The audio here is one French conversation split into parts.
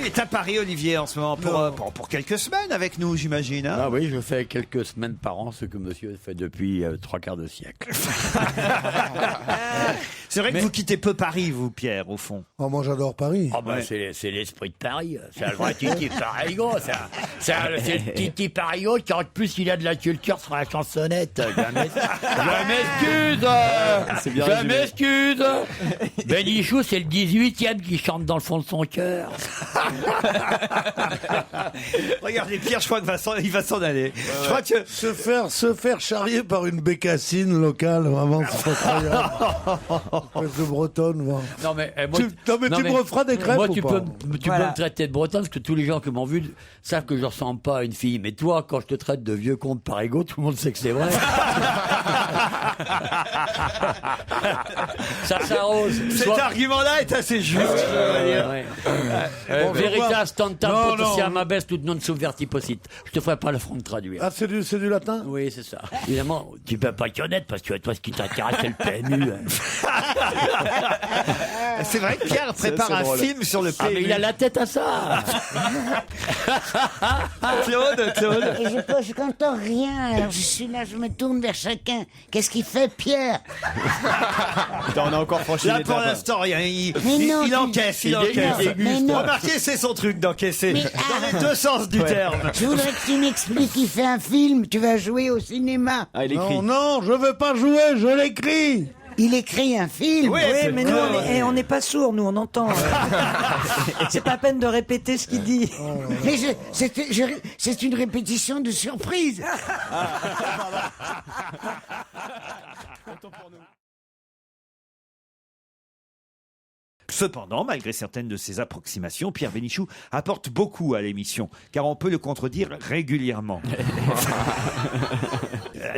il est à Paris, Olivier, en ce moment, pour quelques semaines avec nous, j'imagine. Hein. Ah oui, je fais quelques semaines par an, ce que monsieur fait depuis 3/4 de siècle. C'est vrai que vous quittez peu Paris, vous, Pierre, au fond. Oh, moi, j'adore Paris. Oh ben, c'est l'esprit de Paris. C'est le vrai Titi Parigo. C'est le Titi Parigo qui, en plus, il a de la culture sur la chansonnette. Je m'excuse. Benichou, c'est le 18e qui chante dans le fond de son cœur. Regardez, Pierre, je crois qu'il va s'en aller. Je crois que... Se faire charrier par une bécassine locale, vraiment, c'est incroyable. Espèce de bretonne, va. Non mais, tu me referas des crêpes moi, ou tu pas peux me traiter de bretonne parce que tous les gens qui m'ont vu savent que je ressemble pas à une fille. Mais toi, quand je te traite de vieux con de Parigo, tout le monde sait que c'est vrai. Ça s'arrose. Cet argument-là est assez juste. Veritas tantam Non, potentia non. mabes tout non subvertiposit. Je te ferai pas l'affront de traduire. Ah, c'est du latin? Oui, c'est ça. Évidemment, tu peux pas t'y honnête parce que toi, ce qui t'intéresse, c'est le PMU. C'est vrai que Pierre prépare un film sur le Ah, mais PMU. il a la tête à ça. Claude. Et je n'entends rien, alors je suis là, je me tourne vers chacun. Qu'est-ce qu'il fait, Pierre? On a encore franchi Là, l'étape. pour l'instant, rien. Il non, encaisse, il il encaisse. déguste. Mais non. Remarquez, c'est son truc d'encaisser. Mais- Dans les deux sens du terme. Je voudrais que tu m'expliques, il fait un film, tu vas jouer au cinéma. Ah, il écrit. Non, je veux pas jouer, je l'écris. Il écrit un film. Oui, Oui, mais nous, on n'est pas sourds, nous, on entend. C'est pas la peine de répéter ce qu'il dit. Mais c'est une répétition de surprise. Cependant, malgré certaines de ses approximations, Pierre Bénichou apporte beaucoup à l'émission, car on peut le contredire régulièrement.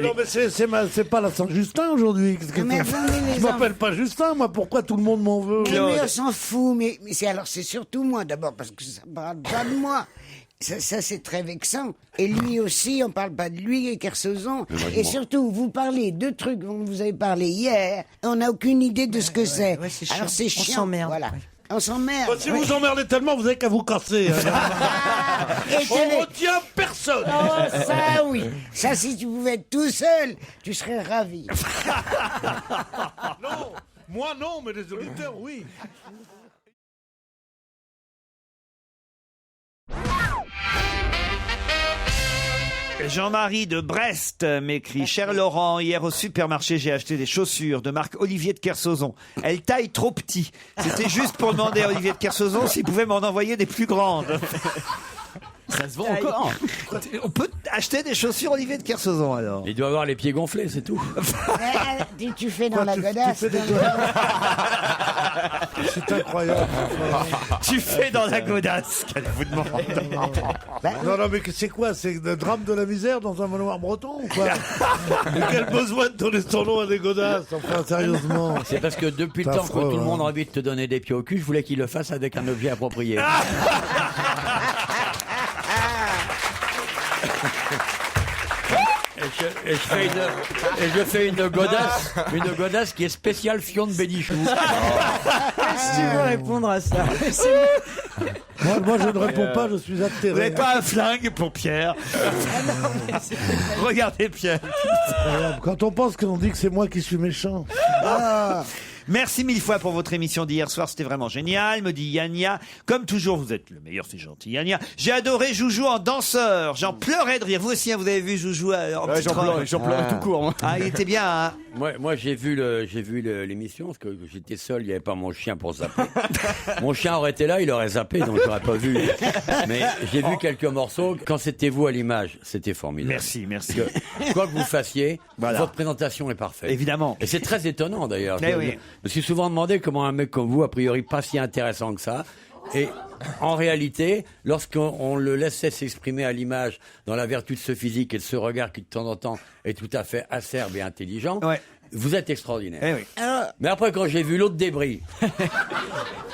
Non, mais c'est pas la Saint-Justin aujourd'hui. Qu'est-ce que Mais c'est attendez, les Je m'appelle pas Justin, moi, pourquoi tout le monde m'en veut? Mais on s'en fout, mais c'est surtout moi d'abord, parce que ça parle pas de moi. Ça c'est très vexant. Et lui aussi, on parle pas de lui et Kersozon. Et surtout, vous parlez de trucs dont vous avez parlé hier, on n'a aucune idée de ce que c'est. ouais, c'est chiant. Alors c'est On chiant. s'emmerde. Voilà. Ouais. On s'emmerde. Bah, si vous emmerdez tellement, vous avez qu'à vous casser. Et On retient personne. Oh, ça oui. Ça, si tu pouvais être tout seul, tu serais ravi. Non, moi non, mais les auditeurs, oui. Jean-Marie de Brest m'écrit: Cher Laurent, hier au supermarché, j'ai acheté des chaussures de marque Olivier de Kersauzon. Elles taillent trop petit. C'était juste pour demander à Olivier de Kersauzon s'il pouvait m'en envoyer des plus grandes. Ça se vend encore. On peut acheter des chaussures Olivier de Kersauzon alors. Il doit avoir les pieds gonflés, c'est tout. Tu fais dans la godasse. C'est incroyable. Tu fais dans la godasse, qu'elle vous demande. Non, mais c'est quoi? C'est le drame de la misère dans un manoir breton ou quoi? Mais quel besoin de donner son nom à des godasses? Enfin, sérieusement. C'est parce que depuis le C'est temps que affreux, tout le monde hein. a envie de te donner des pieds au cul, je voulais qu'il le fasse avec un objet approprié. Et je fais une godasse qui est spéciale Fion de Bénichou. Qu'est-ce que tu veux répondre à ça? Moi, je ne réponds pas, je suis Vous atterré. n'avez pas un flingue pour Pierre? Regardez Pierre. Quand on pense qu'on dit que c'est moi qui suis méchant. Merci mille fois pour votre émission d'hier soir, c'était vraiment génial, me dit Yania. Comme toujours, vous êtes le meilleur, c'est gentil Yania. J'ai adoré Joujou en danseur, j'en pleurais de rire. Vous aussi, hein, vous avez vu Joujou en petit troll. J'en pleurais tout court. Moi. Ah, il était bien, hein. Moi j'ai vu l'émission parce que j'étais seul, il n'y avait pas mon chien pour zapper. Mon chien aurait été là, il aurait zappé, donc j'aurais pas vu. Mais j'ai vu quelques morceaux. Quand c'était vous à l'image, c'était formidable. Merci. Parce que, quoi que vous fassiez, Voilà. votre présentation est parfaite. Évidemment. Et c'est très étonnant d'ailleurs. Eh Je oui. me suis souvent demandé comment un mec comme vous, a priori pas si intéressant que ça, et en réalité, lorsqu'on le laissait s'exprimer à l'image dans la vertu de ce physique et de ce regard qui de temps en temps est tout à fait acerbe et intelligent, Ouais. Vous êtes extraordinaire. Eh oui. Mais après, quand j'ai vu l'autre débris,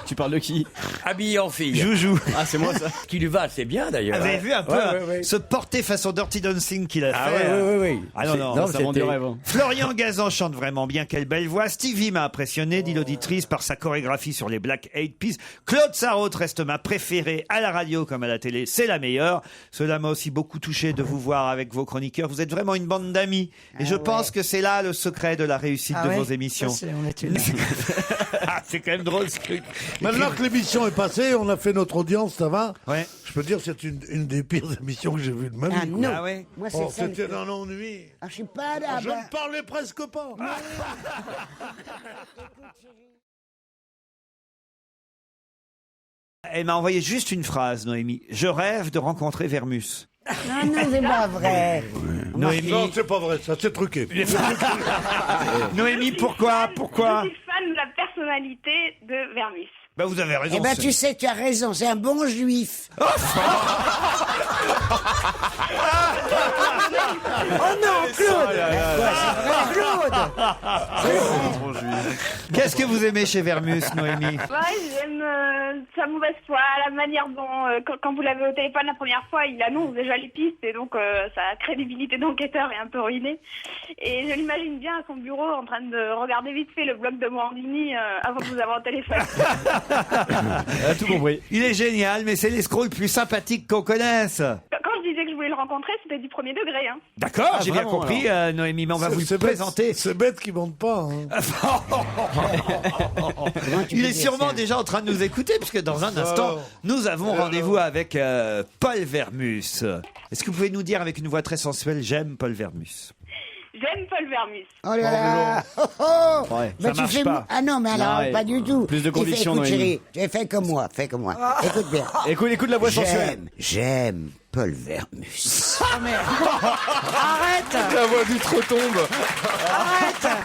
Tu parles de qui? habillé en fille, Joujou. Ah, c'est moi ça. qui lui va assez bien d'ailleurs. Vous avez vu un peu Ouais. ce porté façon Dirty Dancing qu'il a Ah fait. oui. Ah non, non, Ça vend du c'était- rêve. Hein. Florian Gazan chante vraiment bien, quelle belle voix. Stevie m'a impressionné, dit l'auditrice, par sa chorégraphie sur les Black Eyed Peas. Claude Sarraute reste ma préférée à la radio comme à la télé, c'est la meilleure. Cela m'a aussi beaucoup touché de vous voir avec vos chroniqueurs. Vous êtes vraiment une bande d'amis. Et je pense que c'est là le secret de la réussite de ouais vos émissions. Ça, on est une- Ah, c'est quand même drôle ce truc. Maintenant que l'émission est passée, on a fait notre audience, ça va? Ouais. Je peux dire que c'est une des pires émissions que j'ai vues de ma vie. Ah non. Ah ouais. Moi, c'est Oh, ça. c'était d'un ennui. Ah, je suis pas là. Je ne parlais presque pas. Elle m'a envoyé juste une phrase, Noémie. Je rêve de rencontrer Vermus. Non, non, c'est pas vrai. Noémie, Non, c'est pas vrai, ça, c'est truqué. Noémie, pourquoi Je suis fan de la personnalité de Vermus. Bah, vous avez raison. Eh ben, c'est- tu sais, tu as raison, c'est un bon juif. Oh non, Claude. Claude. Qu'est-ce que vous aimez chez Vermus, Noémie? Ouais, j'aime sa mauvaise foi, la manière dont, quand vous l'avez au téléphone la première fois, il annonce déjà les pistes et donc sa crédibilité d'enquêteur est un peu ruinée. Et je l'imagine bien à son bureau en train de regarder vite fait le blog de Morandini avant de vous avoir au téléphone. Elle a tout compris. Il est génial, mais c'est l'escroc le plus sympathique qu'on connaisse. Quand je disais que je voulais le rencontrer, c'était du premier degré. Hein. D'accord, Ah, j'ai bien vraiment, compris, Noémie, mais on va vous le C'est présenter. bête, c'est bête qu'ils montent pas. Hein. Il est sûrement déjà en train de nous écouter, puisque dans un instant, nous avons rendez-vous avec Paul Vermus. Est-ce que vous pouvez nous dire avec une voix très sensuelle, j'aime Paul Vermus? J'aime Paul Vermus. Oh là là. Oh, oh. Ouais, Mais ça marche pas. Ah non, mais alors, Non, pas du tout. plus de conviction, Écoute, Noémie. chérie, fais comme moi, fais comme moi. Écoute bien. Écoute la voix sensuelle. J'aime Paul Vermus. Arrête. La voix du trop tombe. Arrête.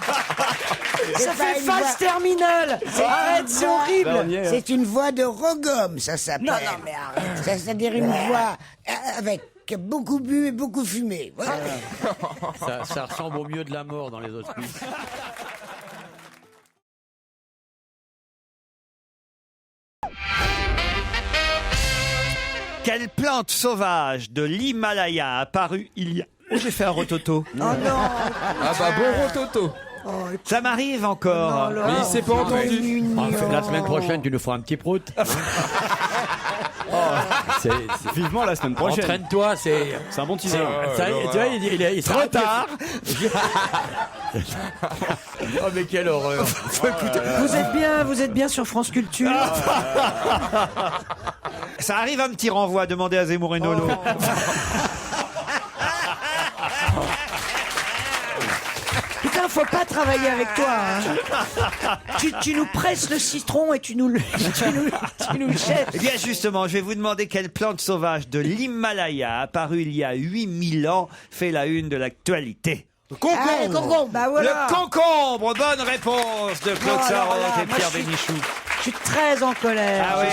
Ça pas fait une phase voix- terminale. Arrête, c'est horrible. C'est une voix de Rogom, ça s'appelle. Non, non, mais arrête. C'est-à-dire une voix avec beaucoup bu et beaucoup fumé. Voilà. Ça ressemble au mieux de la mort dans les hospices. Quelle plante sauvage de l'Himalaya a apparu il y a... Oh, j'ai fait un rototo. Oh non. Ah bah bon rototo. Ça m'arrive encore. Mais il s'est pas entendu. La semaine prochaine, tu nous feras un petit prout. Vivement la semaine prochaine. Entraîne-toi, c'est C'est un bon teaser. tu vois, il Trop tard. Oh mais quelle horreur. Vous êtes bien sur France Culture. Ça arrive un petit renvoi, demandez à Zemmour et Nolo. Putain, faut pas travailler avec toi. Hein. tu nous presses le citron et tu nous le jettes. Eh bien justement, je vais vous demander quelle plante sauvage de l'Himalaya apparue il y a 8000 ans fait la une de l'actualité. Le concombre. Ah, le concombre. Bah voilà. Le concombre, bonne réponse de Claude Oh, Sarraute alors là, et moi, Pierre je suis- Bénichou. Je suis très en colère. Ah ouais,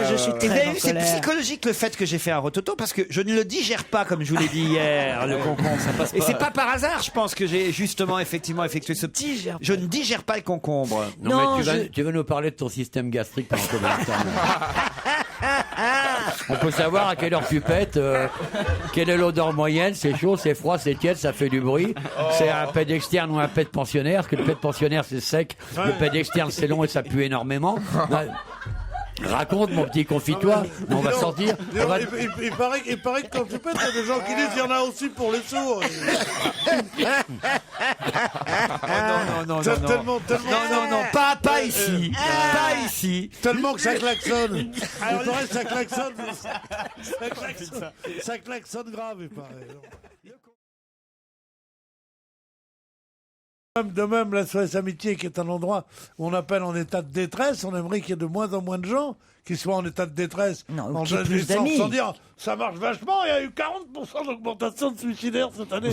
je suis Et vous très avez en vu, c'est colère. psychologique le fait que j'ai fait un rototo parce que je ne le digère pas comme je vous l'ai dit hier, le concombre. Et c'est pas par hasard, je pense, que j'ai justement effectivement effectué ce petit. Digère. Je ne digère pas le concombre. Non, mais tu veux nous parler de ton système gastrique pendant combien de temps? On peut savoir à quelle heure tu pètes, quelle est l'odeur moyenne, c'est chaud, c'est froid, c'est tiède, ça fait du bruit. C'est un pet externe ou un pet pensionnaire, parce que le pet pensionnaire c'est sec, le pet externe c'est long et ça pue énormément. Raconte mon petit confie-toi, on va sortir. Dis donc, il paraît que quand tu pètes, il y a des gens qui disent qu'il y en a aussi pour les sourds. Non, non, pas ici. Pas ici. Tellement que ça klaxonne. Il paraît que ça klaxonne. Ça klaxonne grave, il paraît. De même, la SOS Amitié, qui est un endroit où on appelle en état de détresse, on aimerait qu'il y ait de moins en moins de gens qui soient en état de détresse. Non, ou En qu'il y ait plus sans d'amis. dire, ça marche vachement, il y a eu 40% d'augmentation de suicidaires cette année.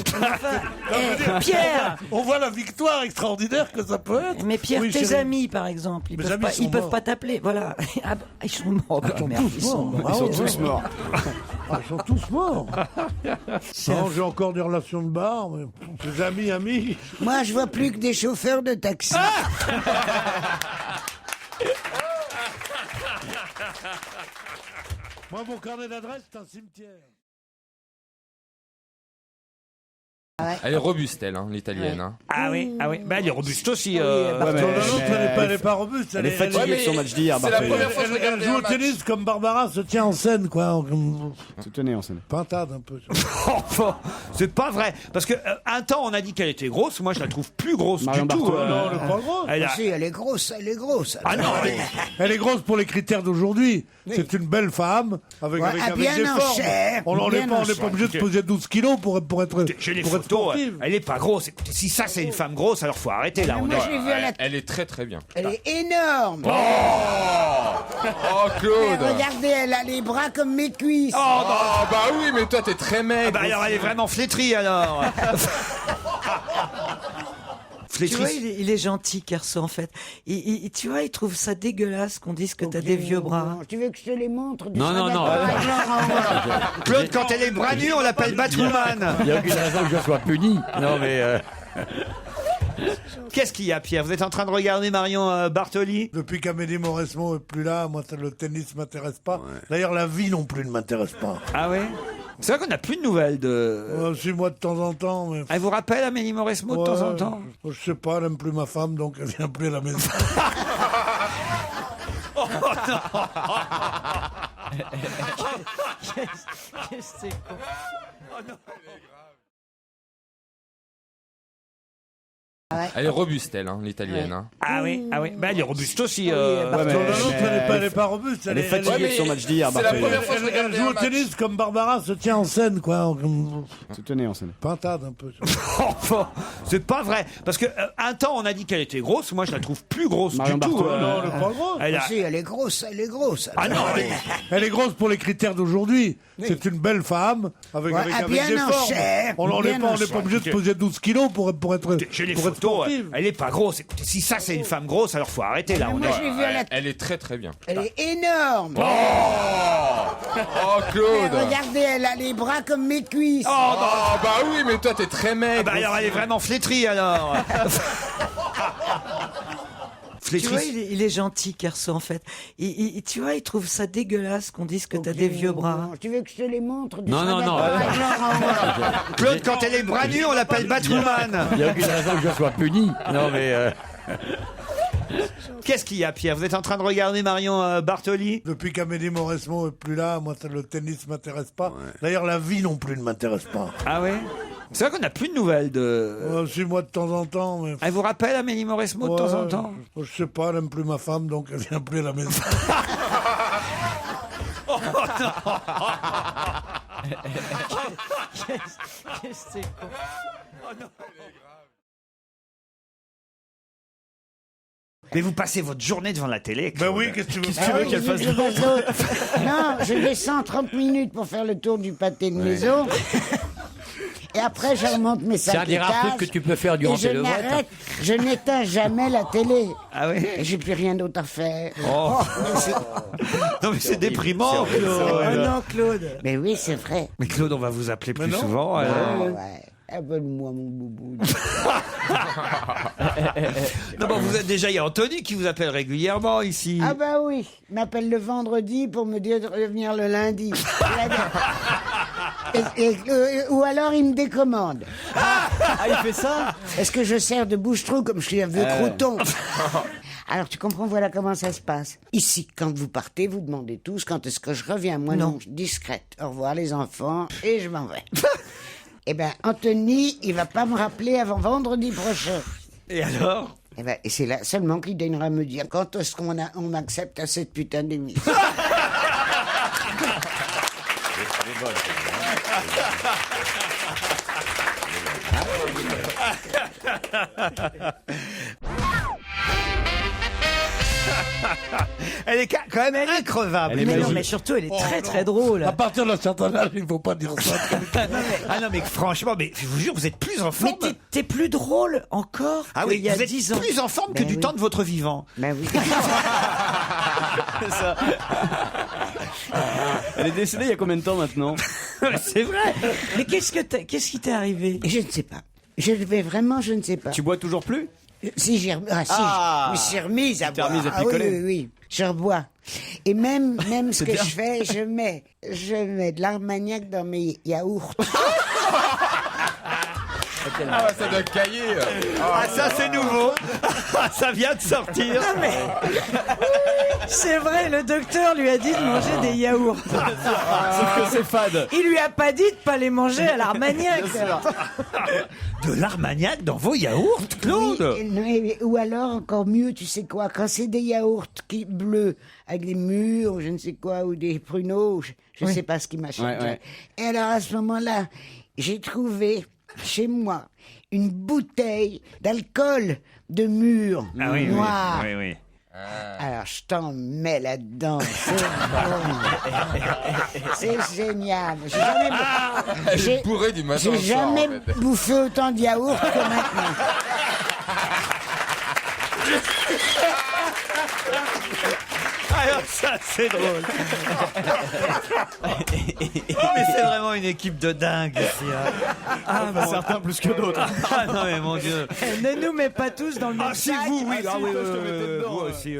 Pierre. On voit la victoire extraordinaire que ça peut être. Mais Pierre, Oui, tes chérie. amis, par exemple, Mes amis sont ils peuvent morts. pas t'appeler. Voilà. Ah, bah, ils sont morts. Merde, ils sont morts. Ils sont tous morts. Ah, ils sont tous morts. Non, j'ai encore des relations de bar, mais des amis. Moi, je vois plus que des chauffeurs de taxi. Moi, mon carnet d'adresse, c'est un cimetière. Elle est robuste, elle, hein, l'italienne. Hein. Ah oui. Bah, elle est robuste aussi. L'autre, elle n'est pas robuste. Elle est fatiguée de son match d'hier. C'est la première fois que je regarde. Elle joue au tennis comme Barbara se tient en scène, quoi. Se tenait en scène. Pintade un peu. Enfin, c'est pas vrai. Parce que un temps, on a dit qu'elle était grosse. Moi, je la trouve plus grosse Marion du tout. Bartoli. Non, elle est pas grosse. Elle a- Si, elle est grosse. Ah non, Elle est grosse pour les critères d'aujourd'hui. C'est une belle femme avec, Ouais, avec, ah, avec bien des en formes. chair, On bien n'est en pas chair. obligé de peser 12 kilos pour être j'ai les pour être photos. sportive. Elle est pas grosse. Écoutez, si ça, c'est une femme grosse, alors faut arrêter là. Mais On moi, est- je l'ai vue à la... Elle est très très bien. Elle est énorme. Oh, Et Claude. regardez, elle a les bras comme mes cuisses. Oh, bah oui, mais toi, t'es très Ah maigre. bah alors, elle est vraiment flétrie alors. Tu vois, Flétrie. il est gentil, Kerso, en fait. Tu vois, il trouve ça dégueulasse qu'on dise que t'as des vieux bras. Tu veux que je te les montre? Non, non, non. Claude, quand elle est bras nus, on l'appelle Batwoman. Il n'y a aucune raison que je sois puni. Non, mais Qu'est-ce qu'il y a, Pierre? Vous êtes en train de regarder Marion Bartoli? Depuis qu'Amélie Mauresmo est plus là, moi, le tennis m'intéresse pas. D'ailleurs, la vie non plus ne m'intéresse pas. Ah ouais? C'est vrai qu'on n'a plus de nouvelles de... Si, moi, de temps en temps, mais... Elle vous rappelle Amélie Mauresmo de temps en temps? Je sais pas, elle aime plus ma femme, donc elle vient plus à la maison. Qu'est-ce que c'est con. Elle est robuste, elle, hein, l'italienne. Hein. Ah oui. Bah, elle est robuste aussi. L'autre, elle n'est pas robuste. Elle est fatiguée de son match d'hier. C'est la première fois que je regarde. Elle joue au tennis comme Barbara se tient en scène, quoi. Se tenait en scène. Pintade un peu. Enfin, c'est pas vrai. Parce que un temps, on a dit qu'elle était grosse. Moi, je la trouve plus grosse Marion du tout. Bartoli. Non, elle n'est pas grosse. Elle a- Si, elle est grosse. Ah non, Elle est grosse pour les critères d'aujourd'hui. C'est une belle femme avec, Ouais, avec, ah, avec bien des en formes. chair, On bien n'est en pas chair. obligé de peser 12 kilos pour être j'ai les pour être photos. sportive. Elle est pas grosse. Écoutez, si ça, c'est une femme grosse, alors faut arrêter là. Mais On moi, est- je l'ai vue à la... Elle est très très bien. Elle est énorme. Oh, Et Claude. regardez, elle a les bras comme mes cuisses. Oh, bah oui, mais toi, t'es très Ah maigre. bah alors, elle est vraiment flétrie alors. Tu vois, Flétrie. il est gentil, Kerso, en fait. Tu vois, il trouve ça dégueulasse qu'on dise que t'as des vieux bras. Tu veux que je te les montre? Non, non, non. Claude, quand elle est bras nus, on l'appelle Batwoman. il n'y a aucune raison que je sois puni. Non, mais Qu'est-ce qu'il y a, Pierre? Vous êtes en train de regarder Marion Bartoli? Depuis qu'Amélie Mauresmo est plus là, moi, le tennis m'intéresse pas. D'ailleurs, la vie non plus ne m'intéresse pas. Ah ouais? C'est vrai qu'on n'a plus de nouvelles de... Si, moi, de temps en temps, mais... Elle vous rappelle Amélie Mauresmo de temps en temps? Je sais pas, elle aime plus ma femme, donc elle vient plus à la maison. Qu'est-ce que c'est con. Mais vous passez votre journée devant la télé. Ben Claude. oui, qu'est-ce que tu veux Qu'est-ce que tu veux qu'elle fasse Non, je descends 30 minutes pour faire le tour du pâté de maison. Et après, je remonte mes c'est sacs un des et rares trucs que cases. tu peux faire Et durant je tes levrets. n'arrête, je n'éteins jamais la télé. Ah oui? Et j'ai plus rien d'autre à faire. Oh. Non mais c'est déprimant, Oh Claude. non, Claude. Mais oui, c'est vrai. Mais Claude, on va vous appeler plus non. souvent. Ouais. Appelle-moi mon boubou. Non, bon, vous êtes déjà, il y a Anthony qui vous appelle régulièrement ici. Ah bah oui, il m'appelle le vendredi pour me dire de revenir le lundi. Ou alors il me décommande. Ah, il fait ça? Est-ce que je sers de bouche-trou comme je suis un vieux crouton? Alors tu comprends, voilà comment ça se passe. Ici, quand vous partez, vous demandez tous quand est-ce que je reviens. Moi non, discrète. Au revoir les enfants, et je m'en vais. Eh ben, Anthony, il va pas me rappeler avant vendredi prochain. Et alors? Eh ben, et c'est là seulement qu'il daignera me dire quand est-ce qu'on m'accepte à cette putain d'émission. Elle est quand même increvable. Mais non, mais surtout, elle est très très drôle. À partir d'un certain âge, il ne faut pas dire ça. Ah non mais franchement, mais je vous jure, vous êtes plus en Mais forme. t'es plus drôle encore Ah qu'il oui, y a vous êtes 10 ans. plus en forme que Ben du oui. temps de votre vivant. Ben oui. Elle est décédée il y a combien de temps maintenant? C'est vrai. Mais qu'est-ce qui t'est arrivé? Je ne sais pas. Je ne sais pas. Tu bois toujours plus? Si, je me suis remise à boire. remise à Ah oui, picoler. oui, oui, je rebois. Et même ce que je fais, je mets de l'armagnac dans mes yaourts. Ah, ça doit cailler. Ah, ça c'est nouveau. Ça vient de sortir. C'est vrai, le docteur lui a dit de manger des yaourts. Sauf que c'est fade. Il lui a pas dit de pas les manger à l'armagnac. De l'armagnac dans vos yaourts, Claude? Oui, ou alors, encore mieux, tu sais quoi, quand c'est des yaourts bleus, avec des mûres, ou je ne sais quoi, ou des pruneaux, je ne sais pas ce qui m'achète. Ouais. Et alors, à ce moment-là, j'ai trouvé chez moi une bouteille d'alcool de mûre noir. Oui. Alors, je t'en mets là-dedans. C'est bon. C'est génial. Elle est bourrée du matin au J'ai soir, jamais en fait. bouffé autant de yaourts que maintenant. Alors ça c'est drôle. Mais c'est vraiment une équipe de dingue ici. Hein. Certains plus que d'autres. Ah non mais mon Dieu. Ne nous mets pas tous dans le même Ah si sac. vous, oui, Ah, si, oui, toi, je te mettais dedans, vous ouais. aussi.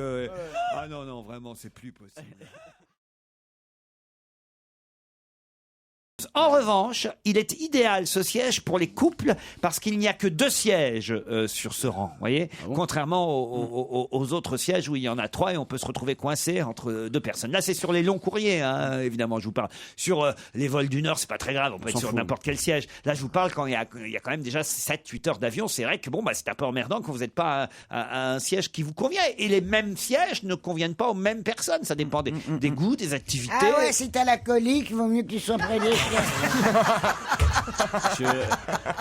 Ah non, vraiment, c'est plus possible. En revanche, il est idéal ce siège pour les couples parce qu'il n'y a que 2 sièges sur ce rang, voyez, contrairement aux autres sièges où il y en a 3 et on peut se retrouver coincé entre 2 personnes. Là, c'est sur les longs courriers, hein, évidemment, je vous parle. Sur les vols d'une heure, c'est pas très grave, on peut être sur n'importe quel siège. Là, je vous parle quand il y a quand même déjà 7-8 heures d'avion, c'est vrai que bon, c'est un peu emmerdant quand vous n'êtes pas à un siège qui vous convient. Et les mêmes sièges ne conviennent pas aux mêmes personnes, ça dépend des goûts, des activités. Ah ouais, si t'as la colique, il vaut mieux que tu sois près des chiens.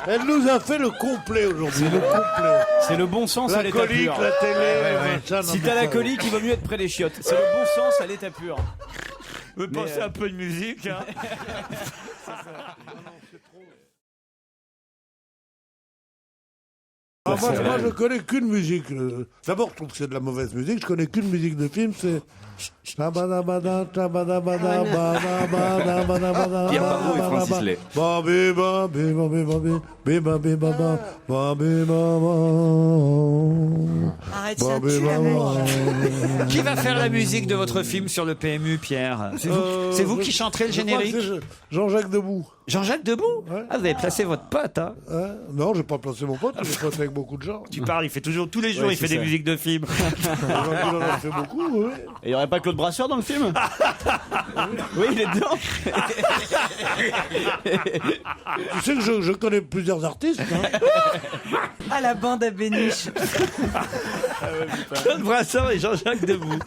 Elle nous a fait le complet aujourd'hui. Le complet. C'est le bon sens à La l'état colique, pur. la télé, machin, non, Si mais t'as la ça- colique, il vaut mieux être près des chiottes. C'est le bon sens à l'état pur. Vous pensez un peu de musique, hein. Ah, moi, je connais qu'une musique. D'abord, je trouve que c'est de la mauvaise musique. Je connais qu'une musique de film, c'est. Pierre Pardot et Francis Lay. Arrête, ça tue la mec. Qui va faire la musique de votre film sur le PMU, Pierre? C'est vous qui chanterez le je crois que générique? c'est Jean-Jacques Debout. Jean-Jacques Debout? Ouais. Ah, vous avez placé votre pote, hein? Hein non, j'ai pas placé mon pote, j'ai pote avec beaucoup de gens. Tu parles, il fait toujours, tous les jours, Ouais, il fait c'est des ça. musiques de films. Il en a fait beaucoup, oui. Et il y aurait pas Claude Brasseur dans le film? Oui, il est dedans. Tu sais que je connais plusieurs artistes. Hein. Ah, la bande à Béniche. Claude Brasseur et Jean-Jacques Debout.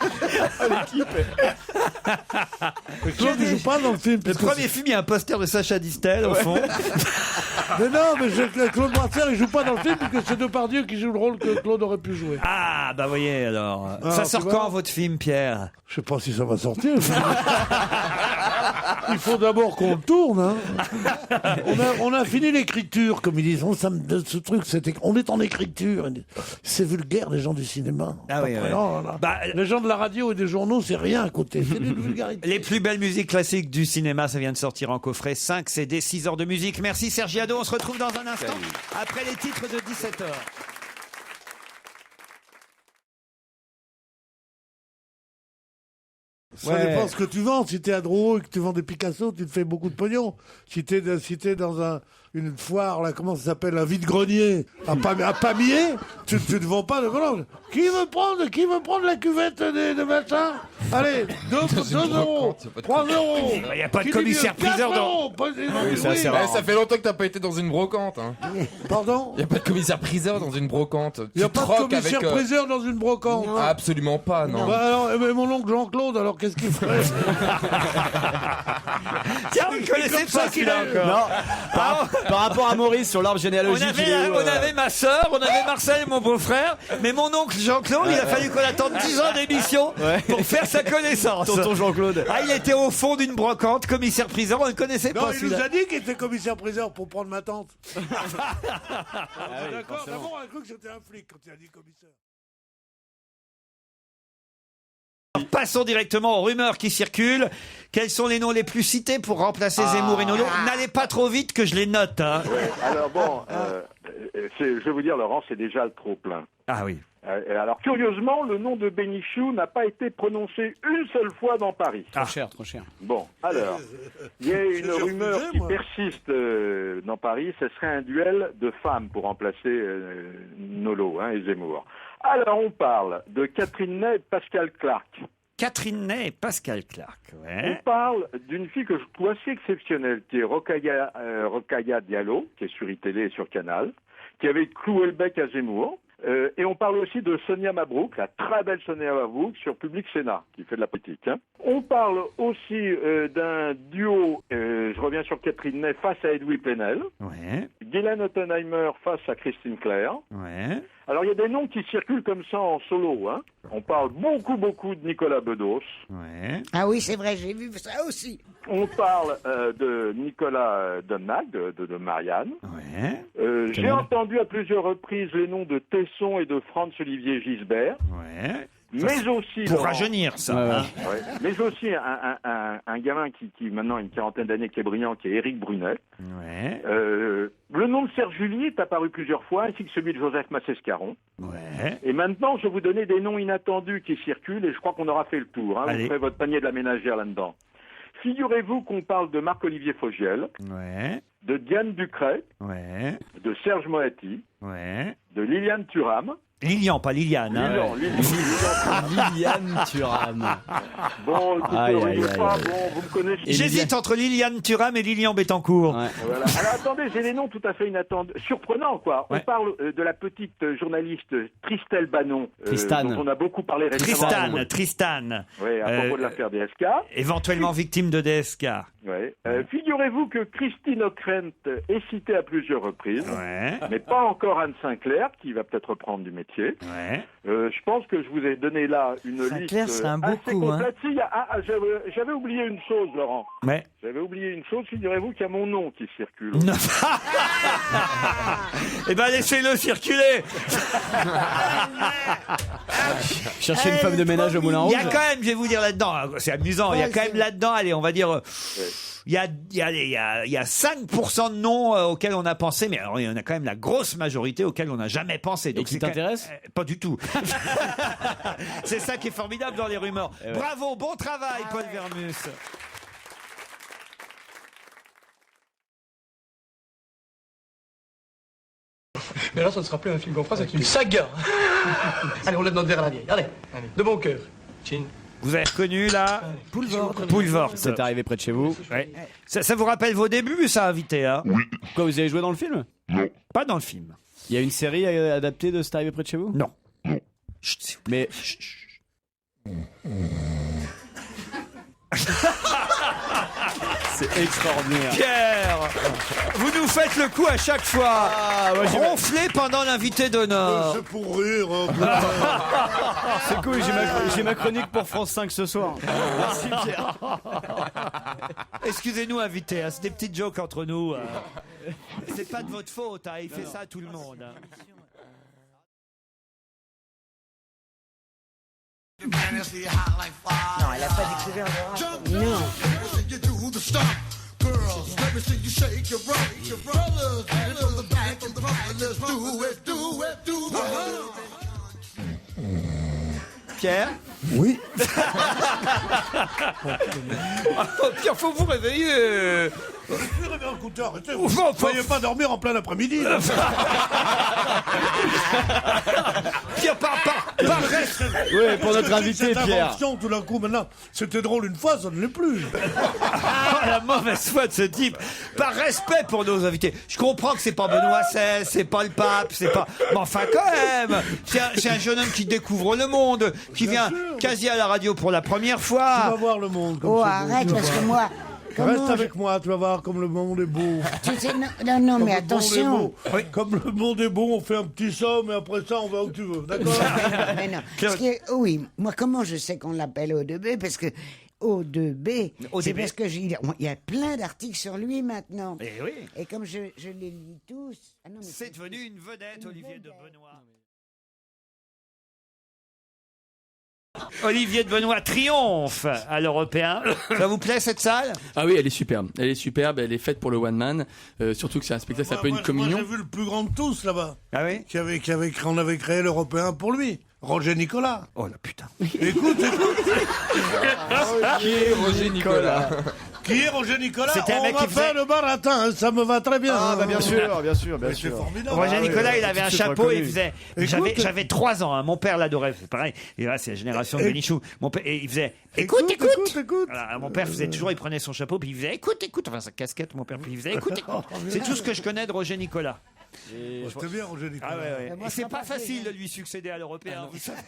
Mais Claude ne joue pas dans le film. Le premier film, il y a un poster de Sacha Distel, au fond. Mais non, mais Claude Brasseur, il joue pas dans le film, puisque c'est Depardieu qui joue le rôle que Claude aurait pu jouer. Ah, bah voyez, alors. Ah, Ça tu sort vois. quand, votre film, Pierre? Je sais pas si ça va sortir. Il faut d'abord qu'on le tourne. Hein. On a fini l'écriture, comme ils disent. Ce truc, on est en écriture. C'est vulgaire, les gens du cinéma. Ah oui, Après, ouais. non, non. Bah, Les gens de la radio et des journaux, c'est rien à côté. C'est une vulgarité. Les plus belles musiques classiques du cinéma, ça vient de sortir en coffret. 5 CD, 6 heures de musique. Merci Sergi Ado, on se retrouve dans un instant, après les titres de 17h. Ça dépend ce que tu vends. Si t'es à Drouot et que tu vends des Picasso, tu te fais beaucoup de pognon. Si t'es dans une foire, là, comment ça s'appelle, un vide-grenier, à Pamiers, tu ne vends pas de colonne. Qui veut prendre la cuvette de machin? Allez, 2 euros, 3 euros. Il n'y a pas de commissaire-priseur dans... c'est assez Ouais, ça fait longtemps que t'as pas été dans une brocante. Hein. Pardon? Y a pas de commissaire-priseur dans une brocante. Il n'y a Tu pas de troques avec, commissaire-priseur dans une brocante. Ah, absolument pas, non. Bah alors, mais mon oncle Jean-Claude, alors qu'est-ce qu'il ferait? Tiens, vous ne connaissez pas celui-là encore. Non. Par rapport à Maurice sur l'arbre On généalogique. il est où, avait ma sœur, on avait Marcel et mon beau-frère, mais mon oncle Jean-Claude, il a fallu qu'on attende 10 ans d'émission pour faire sa connaissance. Tonton Jean-Claude. Ah, il était au fond d'une brocante, commissaire-priseur, on ne connaissait Non, pas il nous celui-là. a dit qu'il était commissaire-priseur pour prendre ma tante. D'accord, d'abord on a cru que c'était un flic quand il a dit commissaire. Passons directement aux rumeurs qui circulent. Quels sont les noms les plus cités pour remplacer Zemmour et Nolo? N'allez pas trop vite que je les note. Hein. Alors bon, je vais vous dire, Laurent, c'est déjà le trop plein. Ah oui. Alors curieusement, le nom de Bénichou n'a pas été prononcé une seule fois dans Paris. Trop cher, trop cher. Bon, alors, il y a une rumeur qui persiste dans Paris, ce serait un duel de femmes pour remplacer Nolo et Zemmour. Alors on parle de Catherine Ney et Pascal Clark. Catherine Ney et Pascal Clark. Ouais. On parle d'une fille que je trouve assez exceptionnelle, qui est Rokhaya Diallo, qui est sur iTélé et sur Canal, qui avait cloué le bec à Zemmour. Et on parle aussi de Sonia Mabrouk, la très belle Sonia Mabrouk, sur Public Sénat, qui fait de la politique. Hein. On parle aussi d'un duo, je reviens sur Catherine Ney, face à Edoui Plenel. Ouais. Guylaine Ottenheimer face à Christine Claire. Ouais. Alors il y a des noms qui circulent comme ça en solo. Hein. On parle beaucoup de Nicolas Bedos. Ouais. Ah oui, c'est vrai, j'ai vu ça aussi. On parle de Nicolas Donnac, de Marianne. Ouais. J'ai entendu à plusieurs reprises les noms de Tesson et de Franz-Olivier Gisbert. Ouais. Mais aussi... Pour Laurent, rajeunir, ça. Ouais. Hein. ouais, mais aussi un gamin qui maintenant a une quarantaine d'années, qui est brillant, qui est Éric Brunet. Ouais. Le nom de Serge Julie est apparu plusieurs fois, ainsi que celui de Joseph Massescaron. Ouais. Et maintenant, je vais vous donner des noms inattendus qui circulent, et je crois qu'on aura fait le tour. Hein. Allez. Vous ferez votre panier de la ménagère là-dedans. Figurez-vous qu'on parle de Marc-Olivier Fogiel, Ouais. de Diane Ducret, Ouais. de Serge Moati, Ouais. de Liliane Thuram. Lilian, pas Liliane. Hein. Liliane Thuram. Bon, écoutez, Aïe, riez aïe, pas, aïe. bon, vous me connaissez. J'hésite entre Liliane Thuram et Lilian Bettencourt. Ouais. Voilà. Alors attendez, j'ai des noms tout à fait inattendus, surprenants quoi. Ouais. On parle de la petite journaliste Christelle Bannon, Tristan. dont on a beaucoup parlé récemment. Tristan. Oui, à propos de l'affaire DSK. Éventuellement victime de DSK. Ouais. Figurez-vous que Christine Ockrent est citée à plusieurs reprises, Ouais. mais pas encore Anne Sinclair, qui va peut-être reprendre du métier. Ouais. Je pense que je vous ai donné là une Sinclair, liste c'est un beau assez coup, hein. complète. Si, j'avais oublié une chose, Laurent. Ouais. J'avais oublié une chose, figurez-vous qu'il y a mon nom qui circule. Eh ben laissez-le circuler. Chercher une femme de ménage au Moulin Il y Rouge. a quand même, je vais vous dire là-dedans, c'est amusant, il y a quand même là-dedans, allez, on va dire, il y a 5% de noms auxquels on a pensé, mais alors il y en a quand même la grosse majorité auxquels on n'a jamais pensé. Et qui c'est quand même- t'intéresse Pas du tout. C'est ça qui est formidable dans les rumeurs. ouais. Bravo, bon travail, Paul Vermus. Mais là, ça ne sera plus un film qu'on fera, c'est une saga. Allez, on l'a demandé à la vieille. Allez, de bon cœur. Chin. Vous avez reconnu là Poulvord. C'est arrivé près de chez vous. Ouais. Ça vous rappelle vos débuts, ça, invité, hein? Quoi, vous avez joué dans le film? Pas dans le film. Il y a une série adaptée de C'est arrivé près de chez vous? Non. Chut, s'il vous Mais c'est extraordinaire. Pierre, vous nous faites le coup à chaque fois. Ronflez pendant l'invité d'honneur. C'est pour rire. C'est cool, j'ai ma chronique pour France 5 ce soir. Merci Pierre. Excusez-nous, invité, hein, c'est des petites jokes entre nous. C'est pas de votre faute, hein, il fait ça à tout le monde. Hein. Non, elle a pas découvert le rap. Non. Pierre? Oui. Pierre, faut vous réveiller. Écoutez, arrêtez. Vous Vous ne croyez pas dormir en plein après-midi. là. Pierre, par respect. Oui, pour notre Cette invité Pierre. invention, tout d'un coup, maintenant, c'était drôle une fois, ça ne l'est plus. La mauvaise foi de ce type. Par respect pour nos invités. Je comprends que c'est pas Benoît XVI, c'est pas le pape, c'est pas. Mais enfin, quand même. C'est un jeune homme qui découvre le monde, qui vient quasi à la radio pour la première Tu fois. vas voir le monde. Comme Oh, c'est beau, arrête, tu vas parce voir. que moi... Reste comment avec moi, tu vas voir comme le monde est beau. Tu sais, non, non, mais Comme le monde est attention. beau. Comme le monde est beau, on fait un petit somme et après ça, on va où tu veux. D'accord? Mais non. Parce que, oui, moi, comment je sais qu'on l'appelle O2B? Parce que O2B, c'est parce que il y a plein d'articles sur lui maintenant. Eh oui. Et comme je les lis tous... Ah non, mais C'est devenu une vedette, Olivier de Benoît. Olivier de Benoît triomphe à l'Européen. Ça vous plaît cette salle? Ah oui, elle est superbe. Elle est superbe, elle est faite pour le one man. Surtout que c'est un spectacle, c'est un peu une communion. Moi, j'ai vu le plus grand de tous là-bas. Ah oui? On avait créé l'Européen pour lui. Roger Nicolas. Oh la putain. Écoute. Qui est Roger Nicolas? Qui est Roger Nicolas? C'était un On mec va qui faisait- faire le baratin, hein, ça me va très bien. Ah, bah bien sûr, bien sûr, bien Mais c'est sûr. formidable. Roger Nicolas, il avait un tout de suite chapeau et il reconnu. faisait. Écoute. J'avais 3 ans, hein, mon père l'adorait, c'est pareil. Et là, c'est la génération de Et- Bénichou. Mon père, et il faisait. Écoute. Voilà, mon père faisait toujours, il prenait son chapeau, puis il faisait écoute, enfin sa casquette, mon père, puis il faisait écoute. C'est tout ce que je connais de Roger Nicolas. C'était bien, Roger Nicolas. Ah ouais, ouais. moi, Et c'est ça pas m'a fait facile rire. de lui succéder à l'Européen, vous savez.